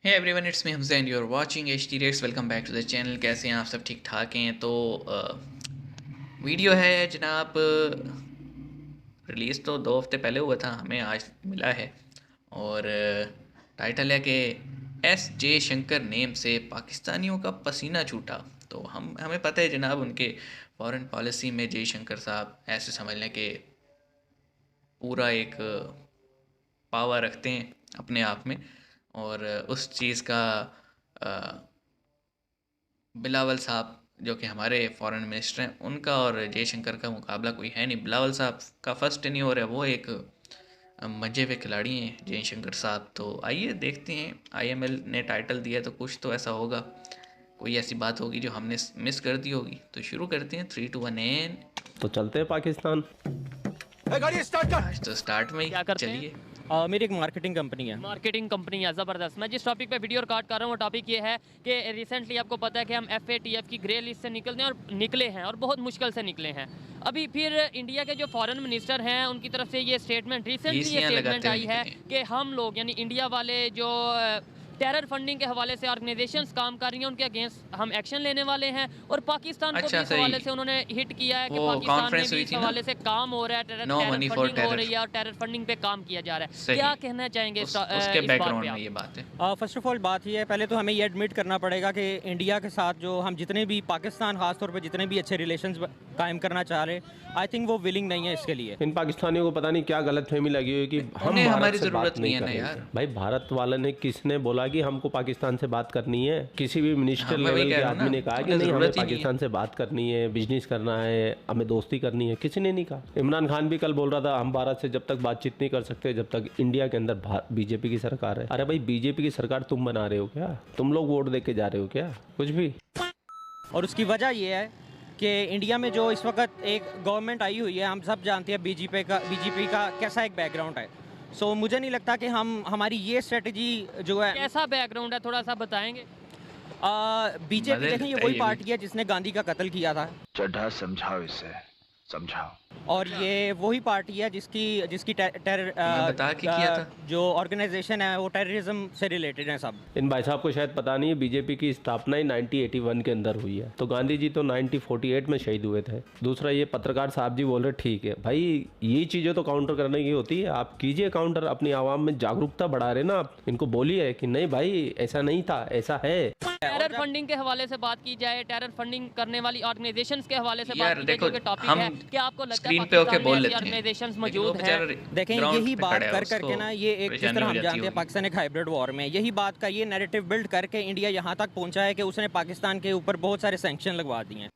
Hey everyone, it's me Hamza and you are watching H T rates. Welcome back to the channel. कैसे हैं आप सब? ठीक ठाक हैं? तो वीडियो है जनाब, रिलीज़ तो 2 हफ्ते पहले हुआ था, हमें आज मिला है। और टाइटल है कि एस जे शंकर नेम से पाकिस्तानियों का पसीना छूटा। तो हमें पता है जनाब, उनके फॉरेन पॉलिसी में जयशंकर साहब ऐसे समझ लें कि पूरा एक पावर रखते हैं अपने आप में। और उस चीज़ का बिलावल साहब जो कि हमारे फॉरेन मिनिस्टर हैं, उनका और जयशंकर का मुकाबला कोई है नहीं। बिलावल साहब का फर्स्ट टेन्योर है, वो एक मजे हुए खिलाड़ी हैं जयशंकर साहब। तो आइए देखते हैं, आईएमएल ने टाइटल दिया तो कुछ तो ऐसा होगा, कोई ऐसी बात होगी जो हमने मिस कर दी होगी। तो शुरू करते हैं, 3 2 1 एन। तो चलते हैं पाकिस्तान। गाड़ी स्टार्ट कर। आज तो स्टार्ट में ही क्या करते हैं? चलिए। मेरी एक मार्केटिंग कंपनी है। मार्केटिंग कंपनी है, ज़बरदस्त। मैं जिस टॉपिक पे वीडियो रिकॉर्ड कर रहा हूँ वो टॉपिक ये है कि रिसेंटली आपको पता है कि हम FATF की ग्रे लिस्ट से निकले हैं और बहुत मुश्किल से निकले हैं। अभी फिर इंडिया के जो फॉरेन मिनिस्टर हैं उनकी तरफ से ये स्टेटमेंट रिसेंटली ईसियाँ लगाते हुए आई है निकले। कि हम लोग यानी इंडिया वाले जो टेरर फंडिंग के हवाले से ऑर्गेनाइजेशंस काम कर रही हैं उनके अगेंस्ट हम एक्शन लेने वाले हैं। और पाकिस्तान को भी अच्छा, इस हवाले सही। से उन्होंने हिट किया है कि वो पाकिस्तान में कॉन्फ्रेंस भी हुई इस थी ना, हवाले से काम हो रहा है, terror no money for funding हो टेरर। रही है और टेरर फंडिंग पे काम किया जा रहा है। सही। क्या कहना चाहेंगे उसके इस बात बैकग्राउंड पे में आप? ये बात है। फर्स्ट ऑफ ऑल बात ये है, पहले तो हमें ये एडमिट करना पड़ेगा कि इंडिया के साथ जो हम जितने भी पाकिस्तान खास तौर पे जितने भी अच्छे रिलेशंस कायम करना चाह रहे, आई थिंक वो विलिंग नहीं है इसके लिए। इन पाकिस्तानियों को पता नहीं क्या गलतफहमी लगी हुई कि हम उन्हें भारत हमारी से ज़रूरत बात नहीं नहीं है कर ना रहे यार। थे। भाई भारत वाले ने किसने बोला कि हमको पाकिस्तान से बात करनी है? किसी भी मिनिस्टर हाँ, मैं वही लेवल कह के रहा हूँ आदमी ना, ने कहा कि उन्हें नहीं, हमें ज़रूरत ही नहीं है। पाकिस्तान से बात करनी है, बिजनेस करना है, हमें दोस्ती करनी है? किसी ने नहीं कहा। इमरान खान भी कल बोल रहा था हम भारत से जब तक बातचीत नहीं कर सकते जब तक इंडिया के अंदर बीजेपी की सरकार है। अरे भाई, बीजेपी की सरकार तुम बना रहे हो क्या? तुम लोग वोट दे के जा रहे हो क्या? कुछ भी। और उसकी वजह ये है कि इंडिया में जो इस वक्त एक गवर्नमेंट आई हुई है, हम सब जानते हैं बीजेपी का कैसा एक बैकग्राउंड है। सो मुझे नहीं लगता कि हमारी ये स्ट्रेटजी जो है, कैसा बैकग्राउंड है थोड़ा सा बताएंगे? बीजेपी मदद देखें, ये है वही ये भी। पार्टी है जिसने गांधी का कत्ल किया था। चड्ढा समझाओ इसे, समझाओ। और ये वही पार्टी है जिसकी जिसकी मैं बता के किया था। जो ऑर्गेनाइजेशन है वो टेररिज्म से रिलेटेड है सब। इन भाई साहब को शायद पता नहीं है, बीजेपी की स्थापना ही 1981 के अंदर हुई है। तो गांधी जी तो 1948 में शहीद हुए थे। दूसरा, ये पत्रकार साहब जी बोल रहे ठीक है भाई, ये चीज़ें तो काउंटर करने की होती है, आप कीजिए काउंटर, अपनी आवाम में जागरूकता बढ़ा रहे ना आप। इनको बोलिए कि नहीं भाई ऐसा नहीं था, ऐसा है। टेरर फंडिंग के हवाले से बात की जाए, टेरर फंडिंग करने वाली ऑर्गेनाइजेशंस के हवाले से यार बात की जाए, देखो, जो कि टॉपिक हम है कि आपको लगता है स्क्रीन पे होके पाकिस्तान बोल में ऐसी लेते हैं, ऑर्गेनाइजेशंस लेकिन वो मौजूद हैं। बेचारा देखें, ground यही पे बात खड़ा है, कर उसको करके ना, ये एक जिस परेशानी तरह हो हम जाती जानते हैं होगी। पाकिस्तान एक हाइब्रिड वॉर में, यही बात का ये नैरेटिव बिल्ड करके इंडिया यहाँ तक पहुँचा है कि उसने पाकिस्तान के ऊपर बहुत सारे सैंक्शन लगवा दिए हैं।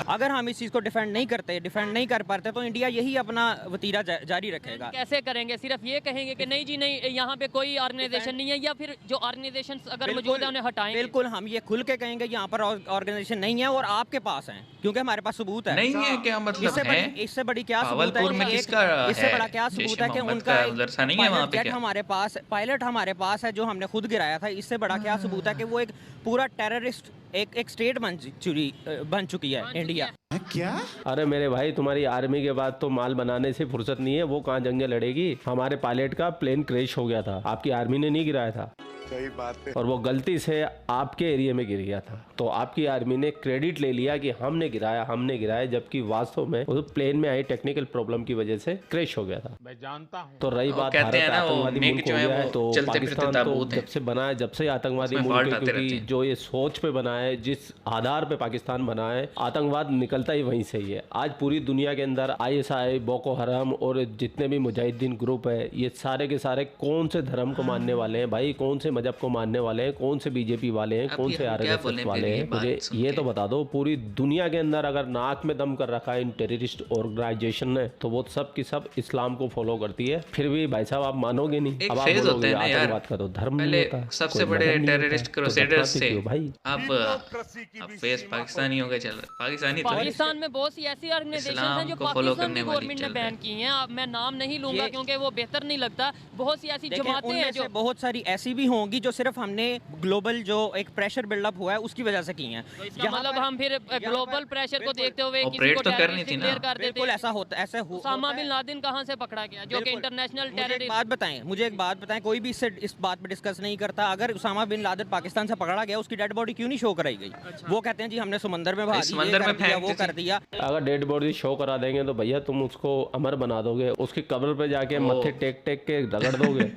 अगर हम इस चीज़ को डिफेंड नहीं कर पाते तो इंडिया यही अपना वतीरा जारी रखेगा। कैसे करेंगे? सिर्फ ये कहेंगे कि नहीं जी नहीं, यहाँ पे कोई ऑर्गेनाइजेशन नहीं है, या फिर जो ऑर्गेनाइजेशंस अगर मौजूद है उन्हें हटाएंगे? बिल्कुल, हम ये खुल के कहेंगे यहाँ पर ऑर्गेनाइजेशन नहीं है और आपके पास है, क्योंकि हमारे पास सबूत है। नहीं है क्या मतलब है? इससे बड़ी क्या सबूत है? भावलपुर में कि किसका इससे है? बड़ा क्या सबूत जैश है कि मोहम्मद उनका का मदरसा नहीं है वहाँ पे क्या? पायलट हमारे पास है जो हमने खुद गिराया था। इससे बड़ा क्या सबूत है कि वो एक पूरा टेररिस्ट एक स्टेट बन चुकी है इंडिया। क्या? अरे मेरे भाई, तुम्हारी आर्मी के बाद तो माल बनाने से फुर्सत नहीं है, वो कहाँ जंगे लड़ेगी? हमारे पायलट का प्लेन क्रैश हो गया था, आपकी आर्मी ने नहीं गिराया था। सही बात है। और वो गलती से आपके एरिया में गिर गया था, तो आपकी आर्मी ने क्रेडिट ले लिया कि हमने गिराया, जबकि वास्तव में वो प्लेन में आई टेक्निकल प्रॉब्लम की वजह से क्रैश हो गया था। मैं जानता हूँ। तो रही वो बात कहते भारत हैं ना, वो आतंकवादी मिग मुल्क जो हो है गया है, वो तो चलते फिरते पाकिस्तान तो ताबूत हैं। जब से बना है, जब से आतंकवादी उसमें मुल्क fault है, आते क्योंकि रहते हैं। जो ये सोच पे बना है, जिस आधार पे पाकिस्तान बना है, आतंकवाद निकलता ही वहीं से ही है। आज पूरी दुनिया के अंदर ISI, बोको हराम और जितने भी मुजाहिदीन ग्रुप है, ये सारे के सारे कौन से धर्म को मानने वाले हैं भाई? कौन से मजहब को मानने वाले हैं? कौन से बीजेपी वाले हैं? अब कौन ये से हम क्या RSS बोलें वाले फिर ये हैं? बात मुझे सुन ये के? तो बता दो, पूरी दुनिया के अंदर अगर नाक में दम कर रखा है इन टेररिस्ट ऑर्गेनाइजेशन ने, तो वो सब की सब इस्लाम को फॉलो करती है। फिर भी भाई साहब आप मानोगे नहीं। एक अब आप फेज होता बोलोगे है ना यार, आतंकवाद का तो धर्म पहले नहीं होता, सबसे कोई बड़े मजहब नहीं टेररिस्ट होता, तो क्रूसेडर्स बदमाशी से क्यों भाई? अब फेज पाकिस्तानी हो गए। चल, पाकिस्तानी तो नहीं। पाकिस्तान में बहुत सी ऐसी ऑर्गेनाइजेशंस हैं इस्लाम जो को follow पाकिस्तान करने की वाली गवर्नमेंट ने चल रही बैन की हैं। अब मैं नाम नहीं लूंगा ये- क्योंकि वो बेहतर नहीं लगता। बहुत सी ऐसी देखें, जमातें हैं उनमें जो से बहुत सारी ऐसी भी होंगी होंगी जो सिर्फ हमने ग्लोबल जो एक प्रेशर बिल्डअप हुआ है उसकी वजह से की हैं। तो इसका मतलब हम फिर ग्लोबल प्रेशर को देखते हुए किसी ऑपरेट को तो करनी terrorist थी ना। declare कर देते बिल्कुल हैं। ऐसा होता, ऐसे उसामा बिन लादेन कहाँ से पकड़ा गया जो कि इंटरनेशनल मुझे एक टेररिस्ट। बात बताएं, मुझे एक बात बताएं, कोई भी इससे इस बात पे डिस्कस नहीं करता। अगर उसामा बिन लादेन पाकिस्तान से पकड़ा गया, उसकी डेड बॉडी क्यों नहीं शो कराई गई? वो कहते हैं जी हमने समंदर में बहा दी, ये समंदर में कर दिया, फेंक वो दी कर दिया। अगर डेड बॉडी शो करा देंगे तो भैया तुम उसको अमर बना दोगे, उसकी कब्र पे जाके मत्थे टेक टेक के रगड़ दोगे।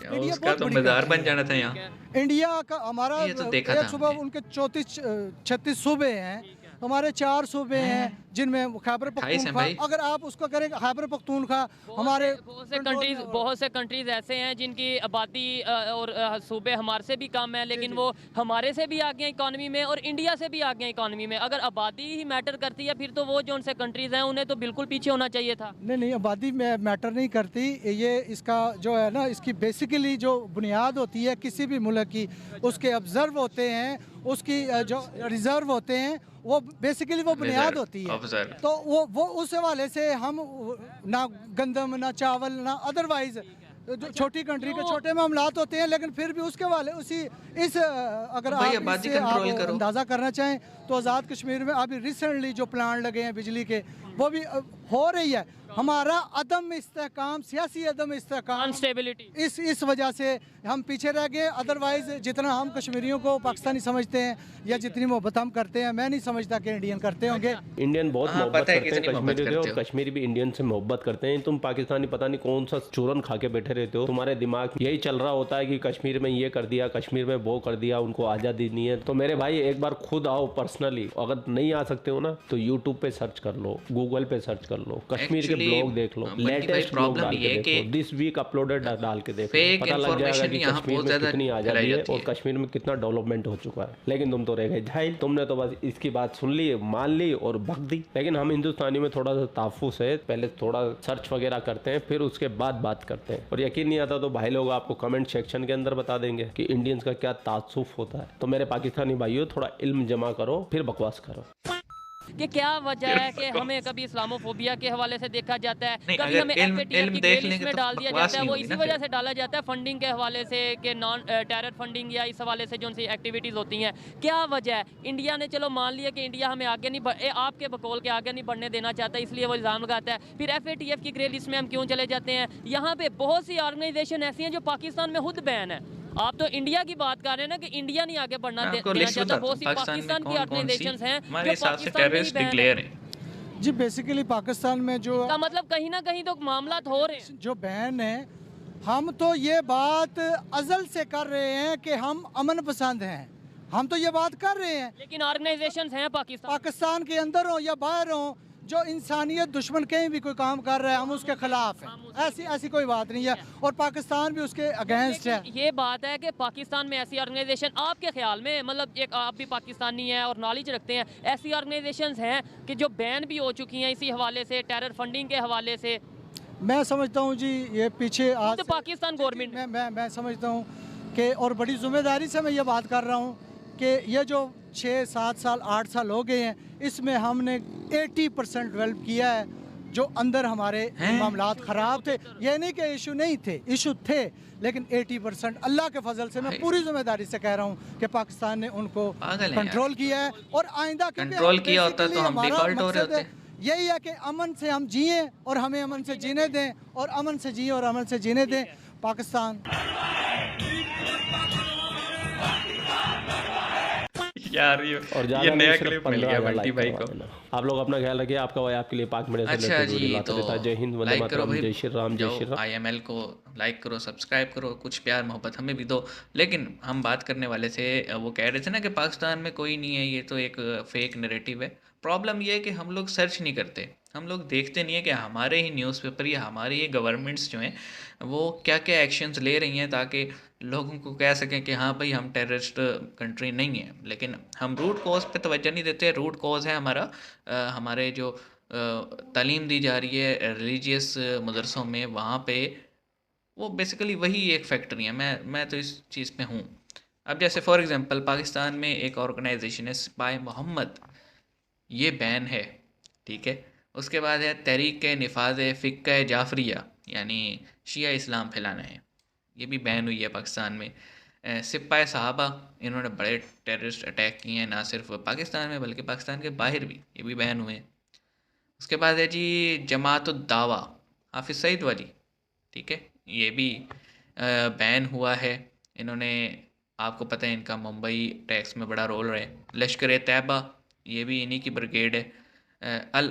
इंडिया उसका बहुत तो बड़ी मज़ार कंट्री बन जाना था यहाँ। इंडिया का हमारा ये तो देखा एक था सुबह हमने। उनके 34-36 सूबे हैं, हमारे 4 सूबे हैं जिनमें खैबर 28 हैं पख्तूनख्वा, भाई। अगर आप उसको करें खैबर पख्तूनख्वा हमारे बहुत से कंट्रीज ऐसे हैं जिनकी आबादी और सूबे हमारे से भी कम है, लेकिन वो हमारे से भी आगे हैं इकोनॉमी में और इंडिया से भी आगे हैं इकोनॉमी में। अगर आबादी ही मैटर करती है फिर तो वो जो उनसे कंट्रीज हैं उन्हें तो बिल्कुल पीछे होना चाहिए था। नहीं आबादी में मैटर नहीं करती। ये इसका जो है ना, इसकी बेसिकली जो बुनियाद होती है किसी भी मुल्क की, उसके ऑब्जर्व होते हैं, उसकी जो रिजर्व होते हैं, वो बेसिकली वो बुनियाद Reserve, होती है। observe। तो वो उस हवाले से हम ना गंदम ना चावल ना अदरवाइज जो छोटी कंट्री के छोटे मामलात होते हैं, लेकिन फिर भी उसके वाले उसी इस अगर भाई आप आबादी इससे कंट्रोल आप करो। अंदाज़ा करना चाहें तो आज़ाद कश्मीर में अभी रिसेंटली जो प्लांट लगे हैं बिजली के, वो भी हो रही है। हमारा अदम इस्तेहकाम, सियासी अदम इस्तेहकाम, अनस्टेबिलिटी। इस वजह से हम पीछे रह गए। अदरवाइज जितना हम कश्मीरियों को पाकिस्तानी समझते हैं या जितनी मोहब्बत हम करते हैं, मैं नहीं समझता कि इंडियन करते होंगे। इंडियन बहुत हाँ, मोहब्बत पता है करते हैं कितनी मोहब्बत कश्मीरी से, करते और हो। कश्मीरी भी इंडियन से मोहब्बत करते हैं। तुम पाकिस्तानी पता नहीं कौन सा चूरन खा के बैठे रहते हो, तुम्हारे दिमाग में यही चल रहा होता है कि कश्मीर में ये कर दिया, कश्मीर में वो कर दिया, उनको आज़ादी नहीं है। तो मेरे भाई एक बार खुद आओ पर्सनली, अगर नहीं आ सकते हो ना तो यूट्यूब पे सर्च कर लो, गूगल पे सर्च कर लो, कश्मीर के Actually, ब्लॉग देख लो, बंटी भाई, लेटेस्ट ब्लॉग problem डाल ये के है देखो, कि दिस वीक अपलोडेड डाल के देखो, fake पता लग जाएगा information कि यहाँ कश्मीर बहुत में ज़्यादा कितनी आज़ादी फैलाई है जाती और है। कश्मीर में कितना डेवलपमेंट हो चुका है। लेकिन तुम तो रह गए जाहिल, तुमने तो बस इसकी बात सुन ली, मान ली और भग दी। लेकिन हम हिंदुस्तानी में थोड़ा सा ताफुस है, पहले थोड़ा सर्च वगैरह करते हैं, फिर उसके बाद बात करते हैं। और यकीन नहीं आता तो भाई लोग आपको कमेंट सेक्शन के अंदर बता देंगे कि इंडियंस का क्या तासुफ होता है। तो मेरे पाकिस्तानी भाइयों, थोड़ा इल्म जमा करो फिर बकवास करो। कि क्या वजह है कि हमें कभी इस्लामोफोबिया के हवाले से देखा जाता है, नहीं, कभी अगर हमें इल्म FATF की देख ग्रे लिस्ट लेंगे में तो डाल दिया बकवास जाता है। नहीं वो होगी इसी ना वजह फिर। से डाला जाता है फंडिंग के हवाले से कि नॉन टेरर फंडिंग या इस हवाले से जो उनसी एक्टिविटीज़ होती हैं। क्या वजह है? इंडिया ने चलो मान लिया कि इंडिया हमें आगे नहीं आपके बकौल के आगे नहीं बढ़ने देना चाहता, इसलिए वो इल्ज़ाम लगाता है। फिर FATF की ग्रे लिस्ट में हम क्यों चले जाते हैं? यहाँ पे बहुत सी ऑर्गेनाइजेशन ऐसी हैं जो पाकिस्तान में खुद बैन है। आप तो इंडिया की बात कर रहे हैं ना कि इंडिया नहीं आगे बढ़ना मैं आपको देना लिस्ट चाहता। बताता बहुत हूँ सी पाकिस्तान पाकिस्तान में की कौन कौन सी ऑर्गेनाइजेशंस हैं हमारे जो हिसाब से पाकिस्तान में ही टेररिस्ट बैन है। डिक्लेयर हैं। जी बेसिकली पाकिस्तान में जो का मतलब कहीं ना कहीं तो मामला हो रहे हैं। जो बैन है, हम तो ये बात अज़ल से कर रहे हैं कि हम अमन पसंद हैं, हम तो ये बात कर रहे हैं। लेकिन ऑर्गेनाइजेशंस हैं पाकिस्तान के अंदर हो या बाहर हो, जो इंसानियत दुश्मन कहीं भी कोई काम कर रहा है हम उसके खिलाफ हैं। ऐसी कोई बात नहीं है, और पाकिस्तान भी उसके अगेंस्ट है। ये बात है कि पाकिस्तान में ऐसी ऑर्गेनाइजेशन आपके ख्याल में, मतलब एक आप भी पाकिस्तानी हैं और नॉलेज रखते हैं, ऐसी ऑर्गेनाइजेशंस हैं कि जो बैन भी हो चुकी हैं इसी हवाले से, टेरर फंडिंग के हवाले से? मैं समझता हूँ जी ये पीछे आज तो पाकिस्तान गवर्नमेंट मैं समझता हूँ कि, और बड़ी जिम्मेदारी से मैं ये बात कर रहा हूँ कि ये जो 6-7 साल 8 साल हो गए हैं, इसमें हमने 80% डेवलप किया है। जो अंदर हमारे मामलात ख़राब थे, ये नहीं कि इशू नहीं थे, इशू थे, लेकिन 80% अल्लाह के फजल से, मैं पूरी जिम्मेदारी से कह रहा हूँ कि पाकिस्तान ने उनको कंट्रोल किया है। और आइंदा कंट्रोल किया होता तो हम डिफॉल्ट हो रहे होते। यही है कि अमन से हम जिए और हमें अमन से जीने दें, और अमन से जिए और अमन से जीने दें पाकिस्तान। यार और ये नया क्लिप मिल गया बंटी भाई को। आप लोग अपना ख्याल रखिए। आपका भाई आपके लिए पाक मीडिया से अच्छा लेकर जी, लाता रहता है। जय हिंद, वंदे लाइक करो मातरम, भाई, जय श्री राम, जय श्री राम। IML को लाइक करो, सब्सक्राइब करो, कुछ प्यार मोहब्बत हमें भी दो। लेकिन हम बात करने वाले थे, वो कह रहे थे ना कि पाकिस्तान में कोई नहीं है, ये तो एक फेक नैरेटिव है। प्रॉब्लम ये है कि हम लोग सर्च नहीं करते, हम लोग देखते नहीं है कि हमारे ही न्यूज़पेपर या हमारी ही गवर्नमेंट्स जो हैं वो क्या क्या एक्शंस ले रही हैं ताकि लोगों को कह सकें कि हाँ भाई हम टेररिस्ट कंट्री नहीं है। लेकिन हम रूट कॉज पे तवज्जो नहीं देते। रूट कॉज है हमारा हमारे जो तालीम दी जा रही है रिलीजियस मदरसों में, वहाँ पे वो बेसिकली वही एक फैक्ट्री है। मैं तो इस चीज़ पे हूँ। अब जैसे फॉर एग्जांपल पाकिस्तान में एक ऑर्गेनाइजेशन है सिपाही मोहम्मद, ये बैन है, ठीक है। उसके बाद है तहरीक निफाज फ़िक़्ह जाफ़रिया, यानी शिया इस्लाम फैलाना है, ये भी बैन हुई है पाकिस्तान में। सिपाही साहबा, इन्होंने बड़े टेररिस्ट अटैक किए हैं, ना सिर्फ पाकिस्तान में बल्कि पाकिस्तान के बाहर भी, ये भी बैन हुए हैं। उसके बाद है जी जमात उद दावा, हाफिज़ सईद वाली, ठीक है, ये भी बैन हुआ है। इन्होंने, आपको पता है इनका मुंबई टैक्स में बड़ा रोल रहा है। लश्कर तैयबा, ये भी इन्हीं की ब्रिगेड है। अल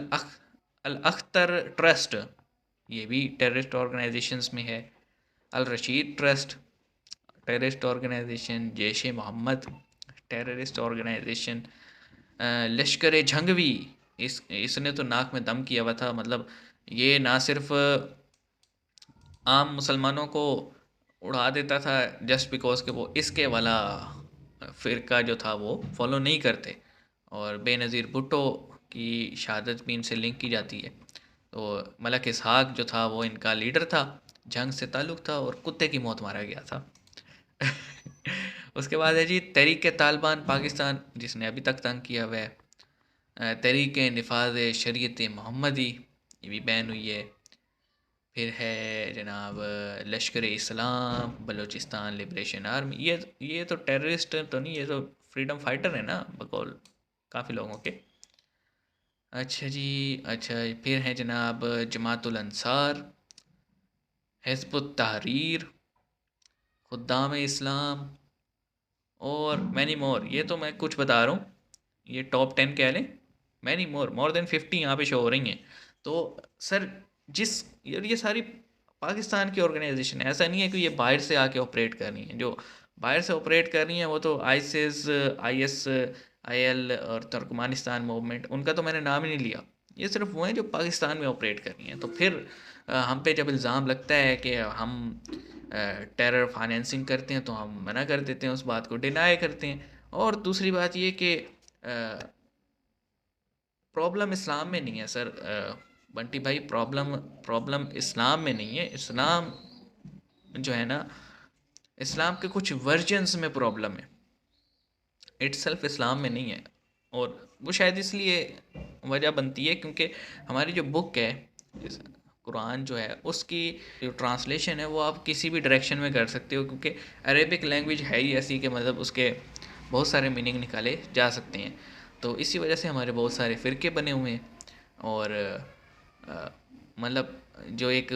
अख्तर ट्रस्ट, ये भी टेररिस्ट ऑर्गेनाइजेशंस में है। Al Rashid trust terrorist organisation. Jaish e Mohammed terrorist organisation. Lashkar Jhangvi, इसने तो नाक में दम किया हुआ था, मतलब ये ना सिर्फ आम मुसलमानों को उड़ा देता था जस्ट बिकॉज के वो इसके वाला फ़िरका जो था वो फॉलो नहीं करते, और बेनज़ीर भुट्टो की शहादत भी इनसे लिंक की जाती है। तो मलक इसहाक जो था वो इनका लीडर था, जंग से ताल्लुक़ था और कुत्ते की मौत मारा गया था। उसके बाद है जी तहरीक तालिबान पाकिस्तान, जिसने अभी तक तंग किया हुआ है। तहरीक निफाज शरीयत मोहम्मदी, ये भी बैन हुई है। फिर है जनाब लश्कर इस्लाम बलूचिस्तान लिबरेशन आर्मी, ये तो टेररिस्ट तो नहीं, ये तो फ्रीडम फाइटर है ना बकौल काफ़ी लोगों के। अच्छा जी, अच्छा फिर है जनाब जमातुल अंसार, हिज़्बुत तहरीर, खुद्दाम इस्लाम और मैनी मोर। ये तो मैं कुछ बता रहा हूँ, ये टॉप 10 कह लें, मैनी मोर देन 50 यहाँ पे शो हो रही हैं। तो सर ये सारी पाकिस्तान की ऑर्गेनाइजेशन है, ऐसा नहीं है कि ये बाहर से आके ऑपरेट कर रही हैं। जो बाहर से ऑपरेट कर रही हैं वो तो आईसिस, IS, IL और तुर्कमानिस्तान मूवमेंट, उनका तो मैंने नाम ही नहीं लिया। ये सिर्फ वो हैं जो पाकिस्तान में ऑपरेट कर रही हैं। तो फिर हम पे जब इल्ज़ाम लगता है कि हम टेरर फाइनेंसिंग करते हैं तो हम मना कर देते हैं, उस बात को डिनाई करते हैं। और दूसरी बात ये कि प्रॉब्लम इस्लाम में नहीं है सर, बंटी भाई, प्रॉब्लम इस्लाम में नहीं है। इस्लाम जो है ना, इस्लाम के कुछ वर्जन्स में प्रॉब्लम है, इट्सल्फ इस्लाम में नहीं है। और वो शायद इसलिए वजह बनती है क्योंकि हमारी जो बुक है कुरान जो है, उसकी जो ट्रांसलेशन है वो आप किसी भी डायरेक्शन में कर सकते हो, क्योंकि अरेबिक लैंग्वेज है ही ऐसी कि मतलब उसके बहुत सारे मीनिंग निकाले जा सकते हैं। तो इसी वजह से हमारे बहुत सारे फ़िरके बने हुए हैं। और मतलब जो एक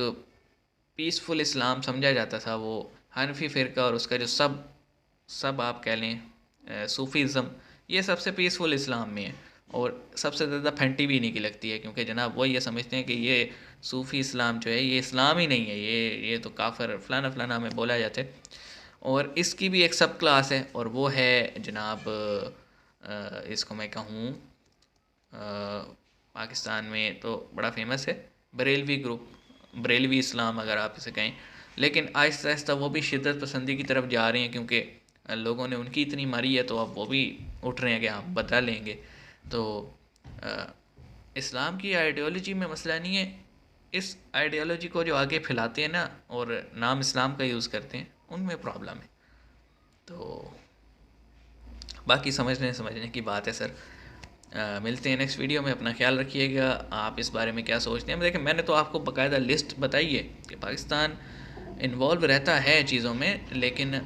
पीसफुल इस्लाम समझा जाता था वो हनफी फ़िरका और उसका जो सब आप कह लें सूफ़ीज़म, ये सबसे पीसफुल इस्लाम में है और सबसे ज़्यादा फैंटी भी इन्हीं की लगती है, क्योंकि जनाब वो ये समझते हैं कि ये सूफ़ी इस्लाम जो है ये इस्लाम ही नहीं है, ये तो काफ़र फ़लाना फ़लाना हमें बोला जाता है। और इसकी भी एक सब क्लास है और वो है जनाब इसको मैं कहूँ पाकिस्तान में तो बड़ा फेमस है बरेलवी ग्रुप, बरेलवी इस्लाम अगर आप इसे कहें। लेकिन आहिस्ता आहिस्ता वो भी शिद्दत पसंदी की तरफ जा रहे हैं, क्योंकि लोगों ने उनकी इतनी मारी है तो अब वो भी उठ रहे हैं कि हम बदला लेंगे। तो इस्लाम की आइडियोलॉजी में मसला नहीं है, इस आइडियोलॉजी को जो आगे फैलाते हैं ना और नाम इस्लाम का यूज़ करते हैं, उनमें प्रॉब्लम है। तो बाकी समझने की बात है सर। मिलते हैं नेक्स्ट वीडियो में, अपना ख्याल रखिएगा। आप इस बारे में क्या सोचते हैं? देखिए, मैंने तो आपको बाकायदा लिस्ट बताई है कि पाकिस्तान इन्वॉल्व रहता है चीज़ों में, लेकिन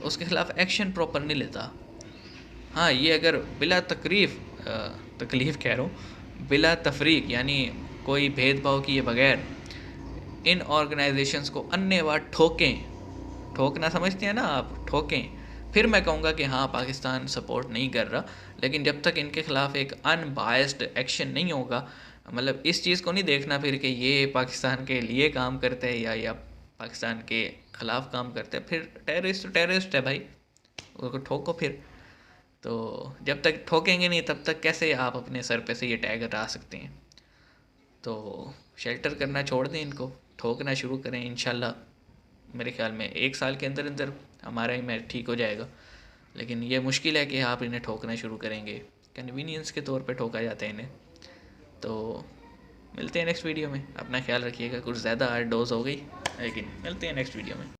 उसके ख़िलाफ़ एक्शन प्रॉपर नहीं लेता। हाँ, ये अगर बिला तकलीफ़ कह रहा हूँ, बिला तफरीक यानी कोई भेदभाव किए बगैर इन ऑर्गेनाइजेशंस को अन्यवार ठोकना समझते हैं ना आप, ठोकें, फिर मैं कहूँगा कि हाँ पाकिस्तान सपोर्ट नहीं कर रहा। लेकिन जब तक इनके ख़िलाफ़ एक अनबायस्ड एक्शन नहीं होगा, मतलब इस चीज़ को नहीं देखना फिर कि ये पाकिस्तान के लिए काम करते हैं या पाकिस्तान के ख़िलाफ़ काम करते हैं, फिर टेररिस्ट है भाई, उसको ठोको फिर। तो जब तक ठोकेंगे नहीं तब तक कैसे आप अपने सर पे से ये टैग हटा सकते हैं? तो शेल्टर करना छोड़ दें, इनको ठोकना शुरू करें। इंशाल्लाह मेरे ख्याल में 1 साल के अंदर अंदर हमारा ही मैच ठीक हो जाएगा। लेकिन ये मुश्किल है कि आप इन्हें ठोकना शुरू करेंगे, कन्वीनियंस के तौर पे ठोका जाता है इन्हें। तो मिलते हैं नेक्स्ट वीडियो में, अपना ख्याल रखिएगा। कुछ ज़्यादा हार्ड डोज हो गई, लेकिन मिलते हैं नेक्स्ट वीडियो में।